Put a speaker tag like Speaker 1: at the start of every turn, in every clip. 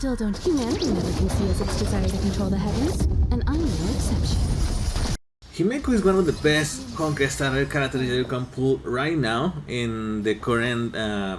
Speaker 1: still don't. Humanity never conceals its desire to control the heavens, and I'm no exception.
Speaker 2: Himeko is one of the best Honkai starter characters that you can pull right now in the current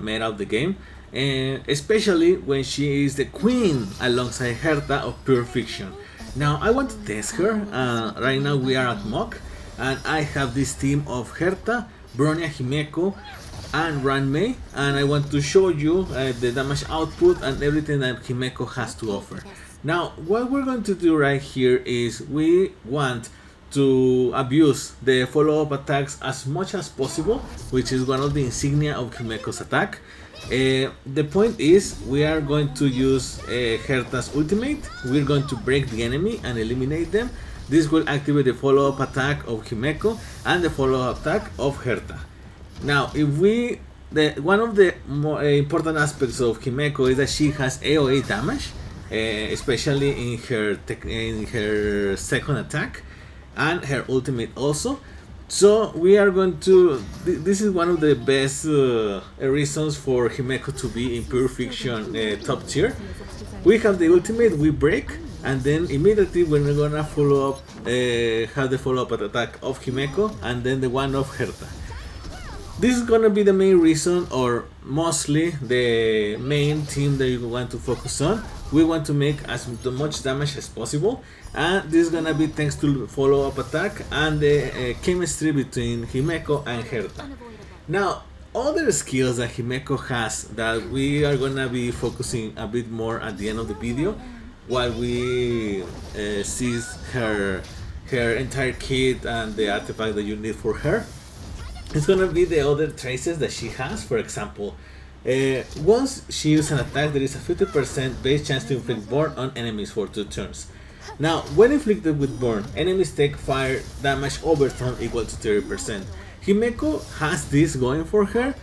Speaker 2: meta of the game, and especially when she is the queen alongside Herta of Pure Fiction. Now I want to test her. Right now we are at Mock, and I have this team of Herta, Bronya, Himeko, and Ranmei, and I want to show you the damage output and everything that Himeko has to offer. Now what we're going to do right here is we want to abuse the follow-up attacks as much as possible, which is one of the insignia of Himeko's attack. The point is we are going to use Herta's ultimate. We're going to break the enemy and eliminate them. This will activate the follow-up attack of Himeko and the follow-up attack of Herta. Now, one of the more important aspects of Himeko is that she has AoE damage, especially in her second attack, and her ultimate also. So we are going to, this is one of the best reasons for Himeko to be in Pure Fiction top tier. We have the ultimate, we break, and then immediately we're gonna follow up, have the follow-up attack of Himeko and then the one of Herta. This is gonna be the main reason, or mostly the main theme that you want to focus on. We want to make as much damage as possible, and this is gonna be thanks to follow-up attack and the chemistry between Himeko and Herta. Now, other skills that Himeko has that we are gonna be focusing a bit more at the end of the video, while we see her entire kit and the artifact that you need for her. It's gonna be the other traces that she has. For example, once she uses an attack, there is a 50% base chance to inflict burn on enemies for 2 turns. Now, when inflicted with burn, enemies take fire damage over time equal to 30%. Himeko has this going for her,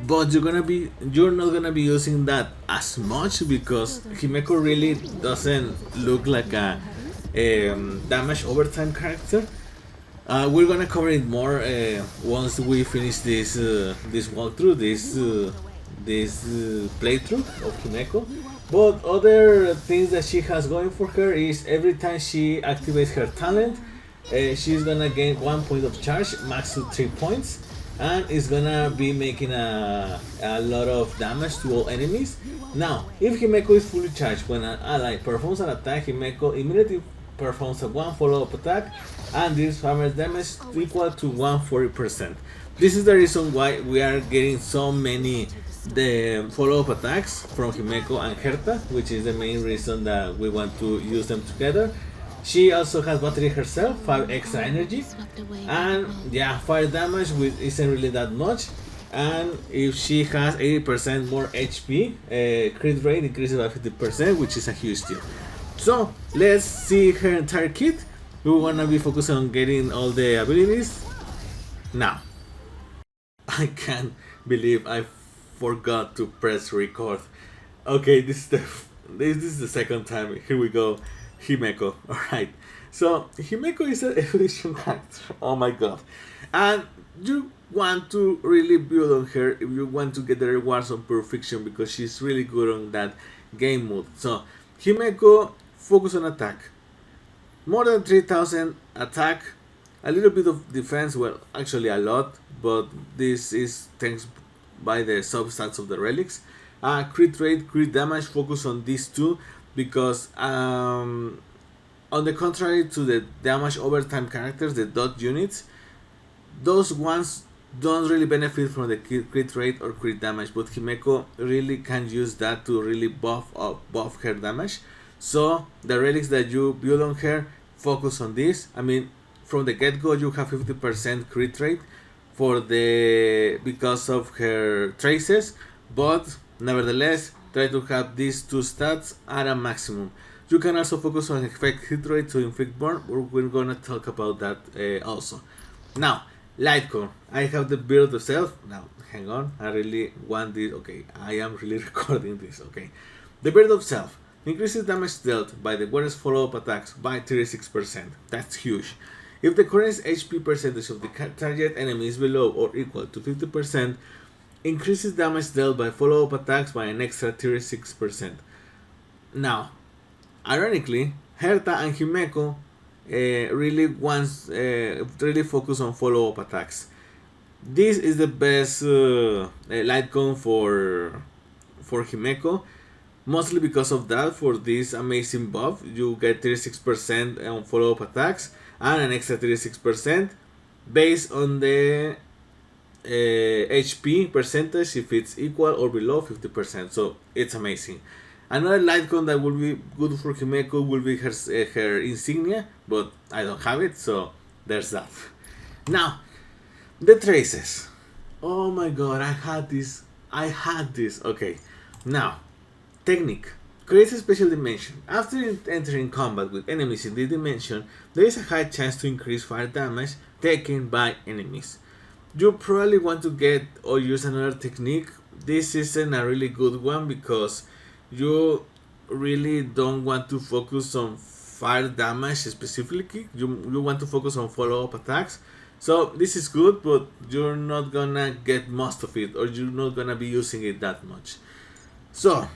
Speaker 2: but you're not gonna be using that as much because Himeko really doesn't look like a damage overtime character. We're gonna cover it more once we finish this walkthrough, this playthrough of Himeko. But other things that she has going for her is every time she activates her talent, she's gonna gain 1 point of charge, max to 3 points, and is gonna be making a lot of damage to all enemies. Now, if Himeko is fully charged, when an ally performs an attack, Himeko immediately performs a 1 follow-up attack, and this hammers damage equal to 140%. This is the reason why we are getting so many the follow-up attacks from Himeko and Herta, which is the main reason that we want to use them together. She also has battery herself, 5 extra energy, and yeah, fire damage isn't really that much. And if she has 80% more HP, crit rate increases by 50%, which is a huge deal. So let's see her entire kit. We wanna be focused on getting all the abilities now. I can't believe I forgot to press record. Okay, this is the second time. Here we go. Himeko. Alright. So Himeko is an evolution character. Oh my god. And you want to really build on her if you want to get the rewards on Pure Fiction, because she's really good on that game mode. So Himeko, focus on attack. More than 3000 attack, a little bit of defense, well actually a lot, but this is thanks by the substats of the relics. Crit rate, crit damage, focus on these two, because on the contrary to the damage overtime characters, the dot units, those ones don't really benefit from the crit rate or crit damage, but Himeko really can use that to really buff her damage. So the relics that you build on her, focus on this. I mean, from the get-go you have 50% crit rate because of her traces, but nevertheless try to have these two stats at a maximum. You can also focus on effect hit rate to inflict burn, we're gonna talk about that also. Now, light core. I have the build of self. Now, hang on, I really want this. Okay, I am really recording this. Okay, the build of self increases damage dealt by the wearer's follow-up attacks by 36%. That's huge. If the current HP percentage of the target enemy is below or equal to 50%, increases damage dealt by follow-up attacks by an extra 36%. Now, ironically, Herta and Himeko really focus on follow-up attacks. This is the best light cone for Himeko, mostly because of that. For this amazing buff, you get 36% on follow-up attacks and an extra 36% based on the HP percentage if it's equal or below 50%. So it's amazing. Another light cone that will be good for Himeko will be her insignia, but I don't have it, so there's that. Now, the traces. Oh my god, I had this. Okay, now, technique. Creates a special dimension. After entering combat with enemies in this dimension, there is a high chance to increase fire damage taken by enemies. You probably want to get or use another technique. This isn't a really good one because you really don't want to focus on fire damage specifically. You want to focus on follow-up attacks. So this is good, but you're not gonna get most of it, or you're not gonna be using it that much. So,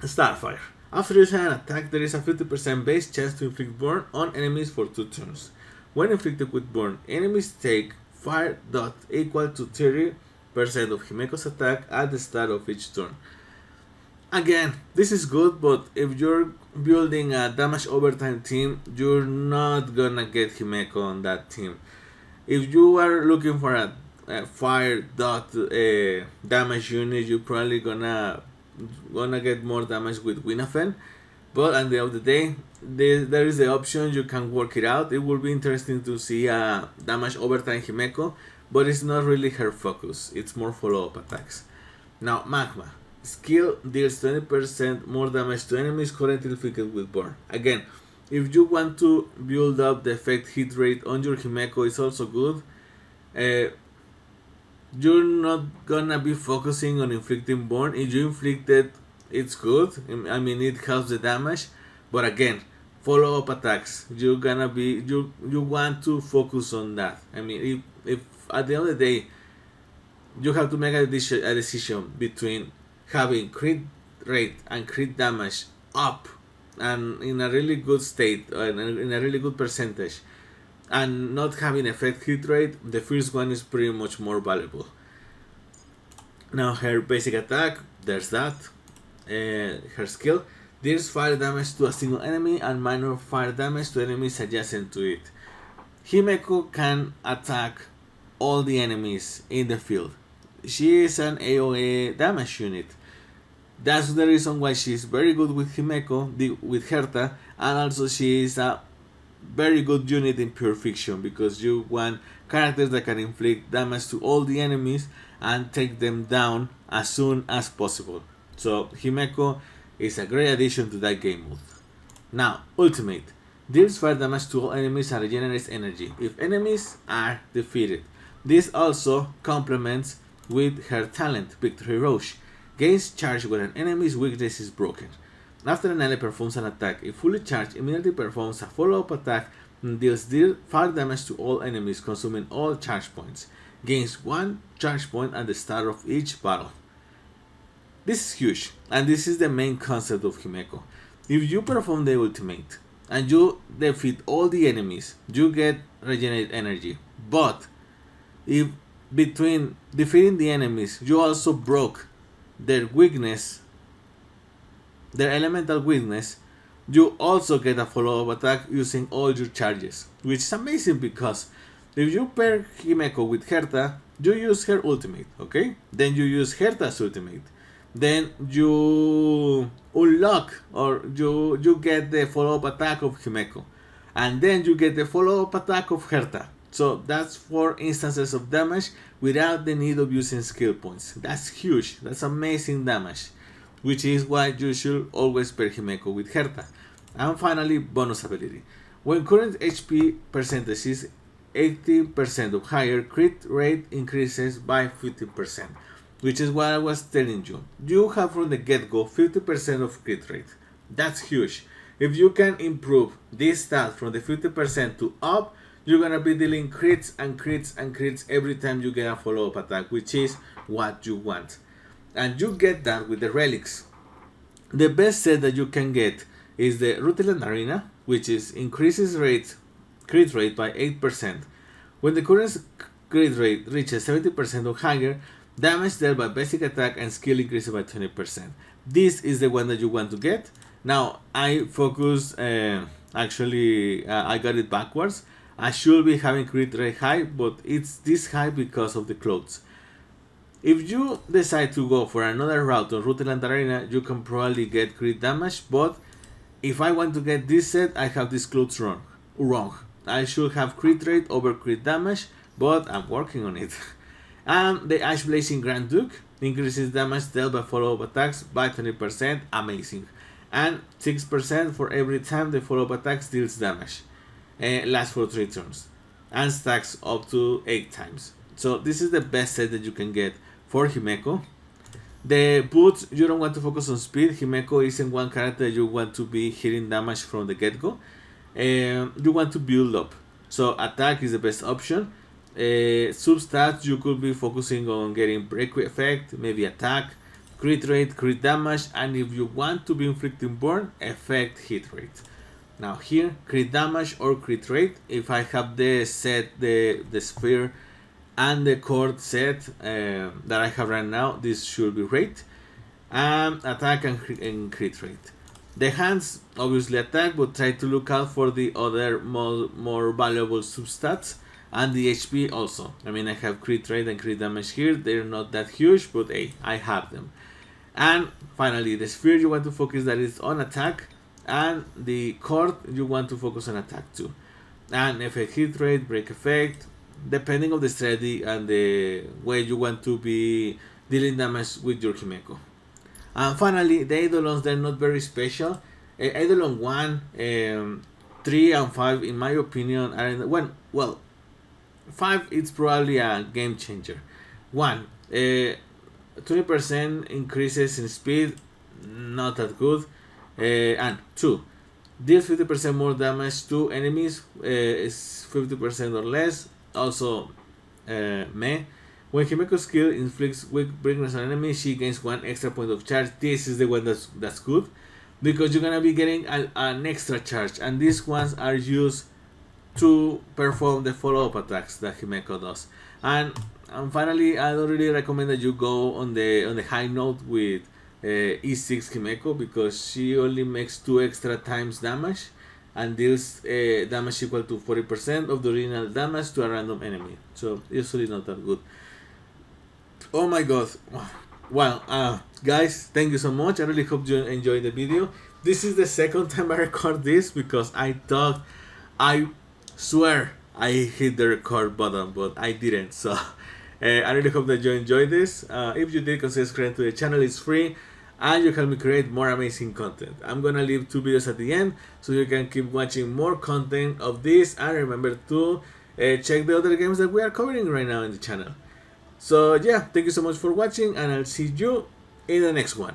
Speaker 2: Starfire. After using an attack, there is a 50% base chance to inflict burn on enemies for 2 turns. When inflicted with burn, enemies take fire dot equal to 30% of Himeko's attack at the start of each turn. Again, this is good, but if you're building a damage overtime team, you're not gonna get Himeko on that team. If you are looking for a fire dot damage unit, you're probably gonna get more damage with Winnafen. But at the end of the day, there is the option, you can work it out. It will be interesting to see a damage overtime Himeko, but it's not really her focus. It's more follow-up attacks. Now, Magma. Skill deals 20% more damage to enemies currently inflicted with burn. Again, if you want to build up the effect hit rate on your Himeko, it's also good. You're not gonna be focusing on inflicting burn. If you inflict it, it's good. I mean, it helps the damage. But again, follow-up attacks. You want to focus on that. I mean, if at the end of the day, you have to make a decision between having crit rate and crit damage up and in a really good state, in a really good percentage, and not having effect hit rate, the first one is pretty much more valuable. Now her basic attack, there's that. Her skill deals fire damage to a single enemy and minor fire damage to enemies adjacent to it. Himeko can attack all the enemies in the field. She is an AoE damage unit. That's the reason why she's very good with Himeko, with Herta, and also she is a very good unit in pure fiction, because you want characters that can inflict damage to all the enemies and take them down as soon as possible. So Himeko is a great addition to that game mode. Now, Ultimate. Deals fire damage to all enemies and regenerates energy if enemies are defeated. This also complements with her talent, Victory Rush. Gains charge when an enemy's weakness is broken. After an ally performs an attack, if fully charged, immediately performs a follow-up attack and deals fire damage to all enemies, consuming all charge points. Gains 1 charge point at the start of each battle. This is huge, and this is the main concept of Himeko. If you perform the ultimate and you defeat all the enemies, you get regenerate energy. But if between defeating the enemies, you also broke their weakness, their elemental weakness, you also get a follow-up attack using all your charges, which is amazing because if you pair Himeko with Herta, you use her ultimate, okay? Then you use Herta's ultimate. Then you unlock, or you get the follow-up attack of Himeko. And then you get the follow-up attack of Herta. So that's 4 instances of damage without the need of using skill points. That's huge. That's amazing damage. Which is why you should always pair Himeko with Herta. And finally, bonus ability. When current HP percentage is 80% or higher, crit rate increases by 50%. Which is what I was telling you. You have from the get-go 50% of crit rate. That's huge. If you can improve this stat from the 50% to up, you're gonna be dealing crits and crits and crits every time you get a follow-up attack, which is what you want. And you get that with the relics. The best set that you can get is the Rutland Arena, which is increases crit rate by 8%. When the current crit rate reaches 70% or higher, damage dealt by basic attack and skill increases by 20%. This is the one that you want to get. Now, I focus, I got it backwards. I should be having crit rate high, but it's this high because of the clothes. If you decide to go for another route on Rutland Arena, you can probably get crit damage, but if I want to get this set, I have these clothes wrong. I should have crit rate over crit damage, but I'm working on it. And the Ash Blazing Grand Duke increases damage dealt by follow-up attacks by 20%, amazing. And 6% for every time the follow-up attack deals damage. Lasts for 3 turns. And stacks up to 8 times. So this is the best set that you can get for Himeko. The boots, you don't want to focus on speed. Himeko isn't one character that you want to be hitting damage from the get-go. You want to build up. So attack is the best option. Substats, you could be focusing on getting break effect, maybe attack, crit rate, crit damage, and if you want to be inflicting burn, effect hit rate. Now here, crit damage or crit rate. If I have the set, the sphere and the cord set that I have right now, this should be rate. Attack and crit rate. The hands obviously attack, but try to look out for the other more valuable substats. And the HP also. I mean, I have crit rate and crit damage here. They're not that huge, but hey, I have them. And finally, the sphere you want to focus that is on attack. And the cord you want to focus on attack too. And effect hit rate, break effect, depending on the strategy and the way you want to be dealing damage with your Himeko. And finally, the Eidolons, they're not very special. Eidolon 1, 3 and 5 in my opinion are in the, well, 5 it's probably a game changer. 1, 20% increases in speed, not that good. And 2, deals 50% more damage to enemies, is 50% or less. Also, meh. When Himeko's skill inflicts weak weakness on enemy, she gains 1 extra point of charge. This is the one that's good, because you're gonna be getting an extra charge, and these ones are used to perform the follow-up attacks that Himeko does. And finally, I don't really recommend that you go on the high note with E6 Himeko, because she only makes 2 extra times damage and deals damage equal to 40% of the original damage to a random enemy. So usually not that good. Oh my god. Well, guys, thank you so much. I really hope you enjoyed the video. This is the second time I record this, because I thought, I swear I hit the record button, but I didn't. So I really hope that you enjoyed this. If you did, consider subscribing to the channel. It's free and you help me create more amazing content. I'm gonna leave 2 videos at the end so you can keep watching more content of this, and remember to check the other games that we are covering right now in the channel. So yeah, thank you so much for watching, and I'll see you in the next one.